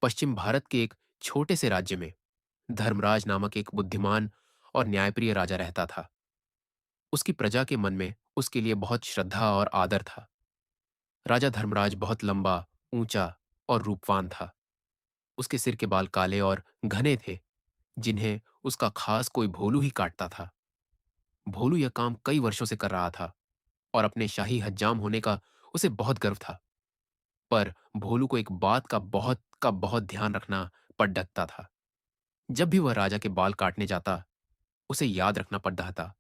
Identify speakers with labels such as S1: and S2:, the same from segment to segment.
S1: पश्चिम भारत के एक छोटे से राज्य में धर्मराज नामक एक बुद्धिमान और न्यायप्रिय राजा रहता था। उसकी प्रजा के मन में उसके लिए बहुत श्रद्धा और आदर था। राजा धर्मराज बहुत लंबा, ऊंचा और रूपवान था। उसके सिर के बाल काले और घने थे, जिन्हें उसका खास कोई भोलू ही काटता था। भोलू यह काम कई वर्षों से कर रहा था और अपने शाही हज्जाम होने का उसे बहुत गर्व था। पर भोलू को एक बात का बहुत ध्यान रखना पड़ डकता था। जब भी वह राजा के बाल काटने जाता, उसे याद रखना पड़ रहा था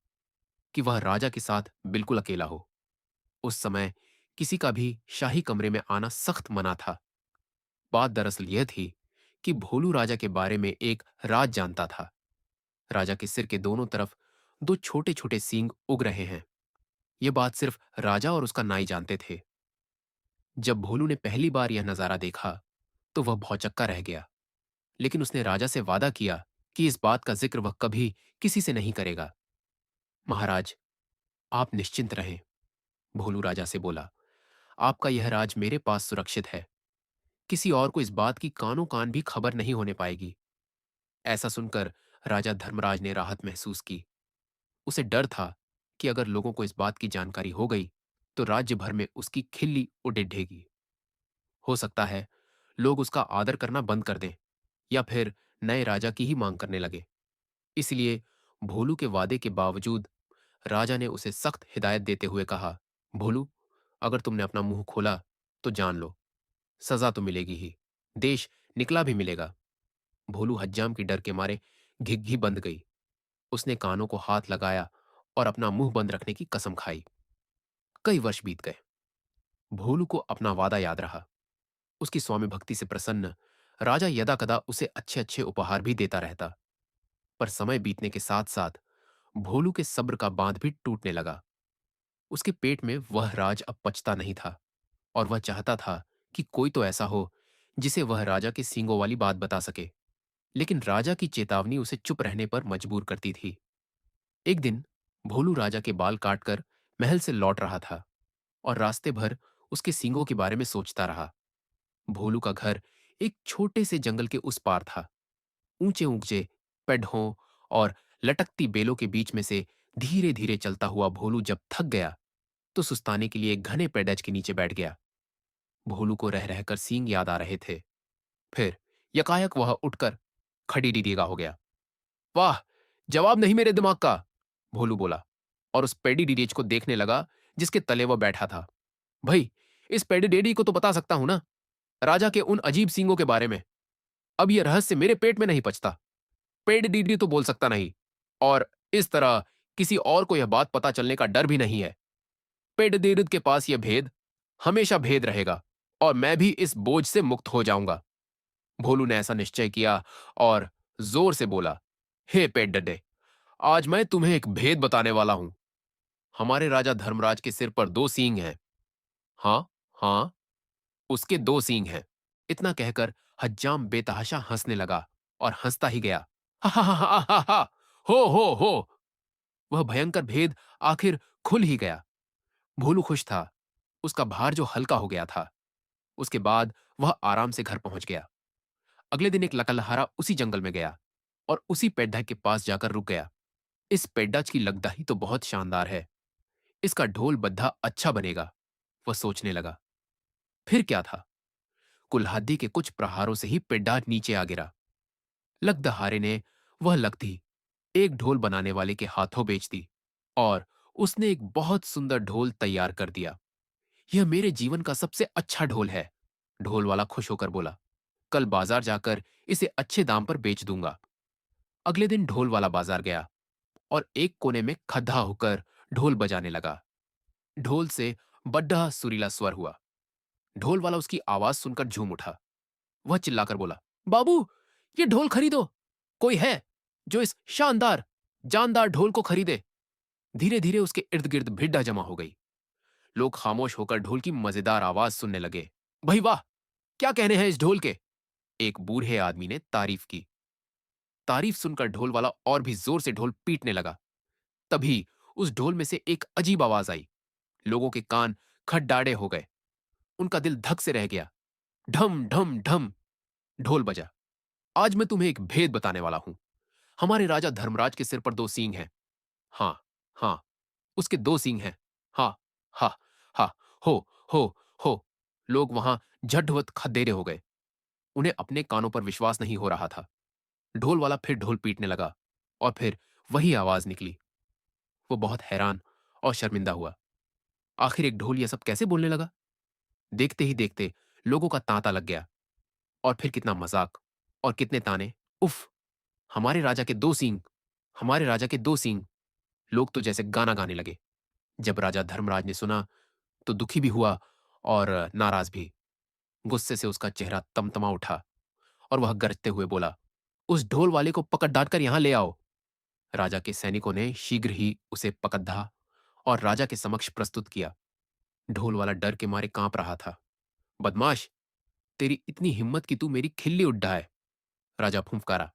S1: कि वह राजा के साथ बिल्कुल अकेला हो। उस समय किसी का भी शाही कमरे में आना सख्त मना था। बात दरअसल यह थी कि भोलू राजा के बारे में एक राज जानता था। राजा के सिर के दोनों तरफ दो छोटे छोटे सींग उग रहे हैं। यह बात सिर्फ राजा और उसका नाई जानते थे। जब भोलू ने पहली बार यह नजारा देखा तो वह भौचक्का रह गया, लेकिन उसने राजा से वादा किया कि इस बात का जिक्र वह कभी किसी से नहीं करेगा। महाराज, आप निश्चिंत रहें, भोलू राजा से बोला। आपका यह राज मेरे पास सुरक्षित है। किसी और को इस बात की कानो कान भी खबर नहीं होने पाएगी। ऐसा सुनकर राजा धर्मराज ने राहत महसूस की। उसे डर था कि अगर लोगों को इस बात की जानकारी हो गई तो राज्य भर में उसकी खिल्ली उड़ेगी। हो सकता है लोग उसका आदर करना बंद कर दें या फिर नए राजा की ही मांग करने लगे। इसलिए भोलू के वादे के बावजूद राजा ने उसे सख्त हिदायत देते हुए कहा, भोलू, अगर तुमने अपना मुंह खोला तो जान लो, सजा तो मिलेगी ही, देश निकला भी मिलेगा। भोलू हज्जाम की डर के मारे घिघी बंद गई। उसने कानों को हाथ लगाया और अपना मुंह बंद रखने की कसम खाई। कई वर्ष बीत गए। भोलू को अपना वादा याद रहा। उसकी स्वामी भक्ति से प्रसन्न राजा यदाकदा उसे अच्छे अच्छे उपहार भी देता रहता। पर समय बीतने के साथ साथ भोलू के सब्र का बांध भी टूटने लगा। उसके पेट में वह राज अब पचता नहीं था और वह चाहता था कि कोई तो ऐसा हो जिसे वह राजा के सींगों वाली बात बता सके। लेकिन राजा की चेतावनी उसे चुप रहने पर मजबूर करती थी। एक दिन भोलू राजा के बाल काटकर महल से लौट रहा था और रास्ते भर उसके सींगों के बारे में सोचता रहा। भोलू का घर एक छोटे से जंगल के उस पार था। ऊंचे ऊंचे पेड़ों और लटकती बेलों के बीच में से धीरे धीरे चलता हुआ भोलू जब थक गया तो सुस्ताने के लिए एक घने पेड़ज के नीचे बैठ गया। भोलू को रह रहकर सींग याद आ रहे थे। फिर यकायक वह उठकर खड़ी डीडीगा हो गया। वाह, जवाब नहीं मेरे दिमाग का, भोलू बोला और उस पेडी डीडीच को देखने लगा जिसके तले वह बैठा था। भाई, इस पेडी डेडी को तो बता सकता हूं ना, राजा के उन अजीब सींगों के बारे में। अब यह रहस्य मेरे पेट में नहीं पचता। पेड डीडी तो बोल सकता नहीं, और इस तरह किसी और को यह बात पता चलने का डर भी नहीं है। पेड डीडी के पास यह भेद हमेशा भेद रहेगा और मैं भी इस बोझ से मुक्त हो जाऊंगा। भोलू ने ऐसा निश्चय किया और जोर से बोला, हे पेड डड्डे, आज मैं तुम्हें एक भेद बताने वाला हूं। हमारे राजा धर्मराज के सिर पर दो सींग हैं। हाँ, हाँ, उसके दो सींग हैं। इतना कहकर हज्जाम बेतहाशा हंसने लगा और हंसता ही गया। हा हा हा हा हा हा, हो। वह भयंकर भेद आखिर खुल ही गया। भोलू खुश था। उसका भार जो हल्का हो गया था। उसके बाद वह आराम से घर पहुंच गया। अगले दिन एक लकलहारा उसी जंगल में गया और उसी पेड्डा के पास जाकर रुक गया। इस पेड्डाच की लगदाही तो बहुत शानदार है। इसका ढोल बद्धा अच्छा बनेगा, वह सोचने लगा। फिर क्या था, कुल्हाड़ी के कुछ प्रहारों से ही पेड्डा नीचे आ गिरा। लगदहारे ने वह लगती एक ढोल बनाने वाले के हाथों बेच दी और उसने एक बहुत सुंदर ढोल तैयार कर दिया। यह मेरे जीवन का सबसे अच्छा ढोल है, ढोल वाला खुश होकर बोला। कल बाजार जाकर इसे अच्छे दाम पर बेच दूंगा। अगले दिन ढोल वाला बाजार गया और एक कोने में खद्दा होकर ढोल बजाने लगा। ढोल से बड्ढा सुरीला स्वर हुआ। ढोल वाला उसकी आवाज सुनकर झूम उठा। वह चिल्लाकर बोला, बाबू, ये ढोल खरीदो। कोई है जो इस शानदार जानदार ढोल को खरीदे? धीरे धीरे उसके इर्द गिर्द भिड्डा जमा हो गई। लोग खामोश होकर ढोल की मजेदार आवाज सुनने लगे। भाई वाह, क्या कहने हैं इस ढोल के? एक बूढ़े आदमी ने तारीफ की। तारीफ सुनकर ढोल वाला और भी जोर से ढोल पीटने लगा। तभी उस ढोल में से एक अजीब आवाज आई। लोगों के कान खड्डाड़े हो गए। उनका दिल धक से रह गया। ढम ढम ढम। ढोल बजा। आज मैं तुम्हें एक भेद बताने वाला हूं। हमारे राजा धर्मराज के सिर पर दो सींग हैं। हाँ, हाँ, उसके दो सींग हैं। हाँ, हा, हा, हो, हो, हो। लोग वहां झड्डवत खदेरे हो गए। उन्हें अपने कानों पर विश्वास नहीं हो रहा था। ढोल वाला फिर ढोल पीटने लगा और फिर वही आवाज निकली। वो बहुत हैरान और शर्मिंदा हुआ। आखिर एक ढोल यह सब कैसे बोलने लगा? देखते ही देखते लोगों का तांता लग गया। और फिर कितना मजाक और कितने ताने। उफ! हमारे राजा के दो सींग, हमारे राजा के दो सींग। लोग तो जैसे गाना गाने लगे। जब राजा धर्मराज ने सुना तो दुखी भी हुआ और नाराज भी। गुस्से से उसका चेहरा तमतमा उठा और वह गरजते हुए बोला, उस ढोल वाले को पकड़ डांट कर यहां ले आओ। राजा के सैनिकों ने शीघ्र ही उसे पकड़ा और राजा के समक्ष प्रस्तुत किया। ढोल वाला डर के मारे कांप रहा था। बदमाश, तेरी इतनी हिम्मत कि तू मेरी खिल्ली उड्डाए। राजा फुंफकारा।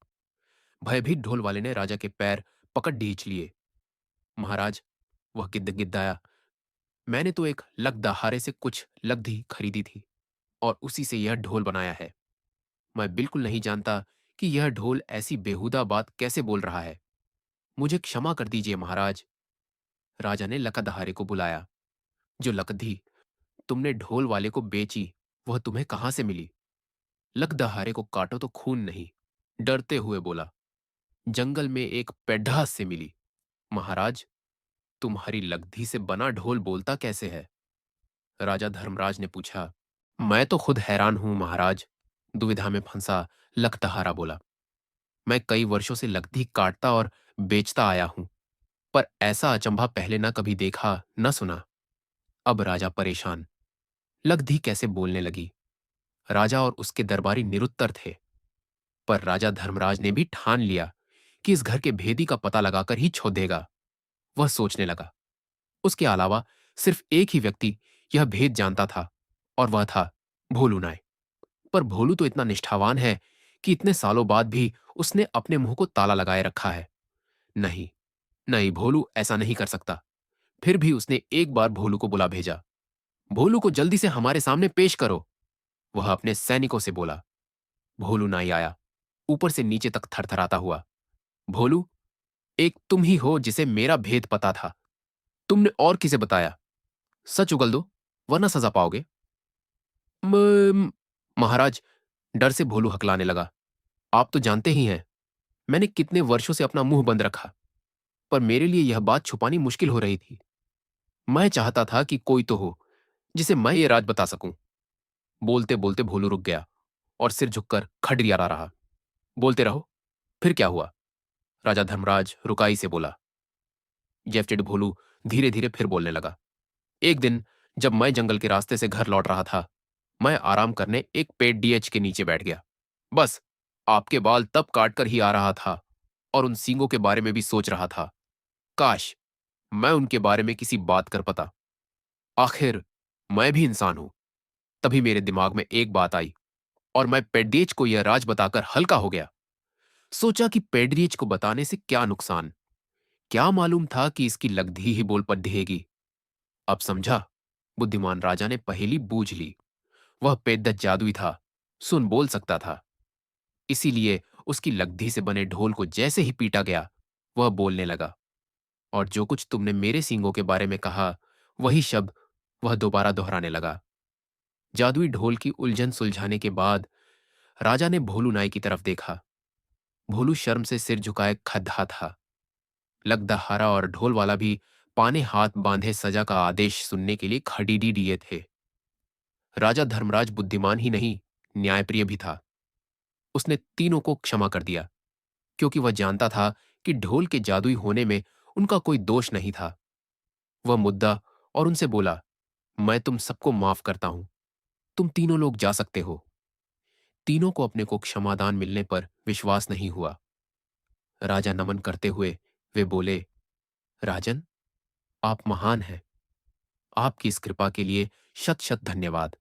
S1: भयभीत ढोल वाले ने राजा के पैर पकड़ खींच लिए। महाराज, वह गिद्दाया, मैंने तो एक लकदहारे से कुछ लब्धि खरीदी थी और उसी से यह ढोल बनाया है। मैं बिल्कुल नहीं जानता कि यह ढोल ऐसी बेहुदा बात कैसे बोल रहा है। मुझे क्षमा कर दीजिए महाराज। राजा ने लकदहारे को बुलाया। जो लकधी तुमने ढोल वाले को बेची, वह तुम्हें कहां से मिली? लकदहारे को काटो तो खून नहीं, डरते हुए बोला, जंगल में एक पेड्ढा से मिली। महाराज, तुम्हारी लकधी से बना ढोल बोलता कैसे है? राजा धर्मराज ने पूछा। मैं तो खुद हैरान हूं महाराज। दुविधा में फंसा लकदहारा बोला। मैं कई वर्षों से लकधी काटता और बेचता आया हूं, पर ऐसा अचंभा पहले न कभी देखा न सुना। अब राजा परेशान। लकधी कैसे बोलने लगी? राजा और उसके दरबारी निरुत्तर थे। पर राजा धर्मराज ने भी ठान लिया कि इस घर के भेदी का पता लगाकर ही छोड़ेगा। वह सोचने लगा। उसके अलावा सिर्फ एक ही व्यक्ति यह भेद जानता था और वह था भोलू नाय। पर भोलू तो इतना निष्ठावान है कि इतने सालों बाद भी उसने अपने मुंह को ताला लगाए रखा है। नहीं, नहीं, भोलू ऐसा नहीं कर सकता। फिर भी उसने एक बार भोलू को बुला भेजा। भोलू को जल्दी से हमारे सामने पेश करो, वह अपने सैनिकों से बोला। भोलू नाई आया, ऊपर से नीचे तक थरथराता हुआ। भोलू, एक तुम ही हो जिसे मेरा भेद पता था। तुमने और किसे बताया? सच उगल दो, वरना सजा पाओगे। महाराज, डर से भोलू हकलाने लगा। आप तो जानते ही हैं, मैंने कितने वर्षों से अपना मुंह बंद रखा, पर मेरे लिए यह बात छुपानी मुश्किल हो रही थी। मैं चाहता था कि कोई तो हो जिसे मैं ये राज बता सकूं। बोलते बोलते भोलू रुक गया और सिर झुककर खड़ियारा रहा। बोलते रहो, फिर क्या हुआ? राजा धर्मराज रुकाई से बोला। जेफटेड भोलू धीरे धीरे फिर बोलने लगा। एक दिन जब मैं जंगल के रास्ते से घर लौट रहा था, मैं आराम करने एक पेड़ डीएच के नीचे बैठ गया। बस आपके बाल तब काट कर ही आ रहा था और उन सींगों के बारे में भी सोच रहा था। काश मैं उनके बारे में किसी बात कर पाता। आखिर मैं भी इंसान हूं। तभी मेरे दिमाग में एक बात आई और मैं पेड्रिएच को यह राज बताकर हल्का हो गया। सोचा कि पेड्रिएच को बताने से क्या नुकसान। क्या मालूम था कि इसकी लगधी ही बोल पड़ेगी। अब समझा, बुद्धिमान राजा ने पहेली बूझ ली। वह पेद्दत जादुई था, सुन बोल सकता था। इसीलिए उसकी लगधी से बने ढोल को जैसे ही पीटा गया, वह बोलने लगा। और जो कुछ तुमने मेरे सींगों के बारे में कहा, वही शब्द वह दोबारा दोहराने लगा। जादुई ढोल की उलझन सुलझाने के बाद राजा ने भोलू नाई की तरफ देखा। भोलू शर्म से सिर झुकाए खद्धा था। लगदहारा और ढोल वाला भी पाने हाथ बांधे सजा का आदेश सुनने के लिए खड़ीडी दिए थे। राजा धर्मराज बुद्धिमान ही नहीं, न्यायप्रिय भी था। उसने तीनों को क्षमा कर दिया, क्योंकि वह जानता था कि ढोल के जादुई होने में उनका कोई दोष नहीं था। वह मुद्दा और उनसे बोला, मैं तुम सबको माफ करता हूं। तुम तीनों लोग जा सकते हो। तीनों को अपने को क्षमादान मिलने पर विश्वास नहीं हुआ। राजा नमन करते हुए वे बोले, राजन, आप महान हैं। आपकी इस कृपा के लिए शत शत धन्यवाद।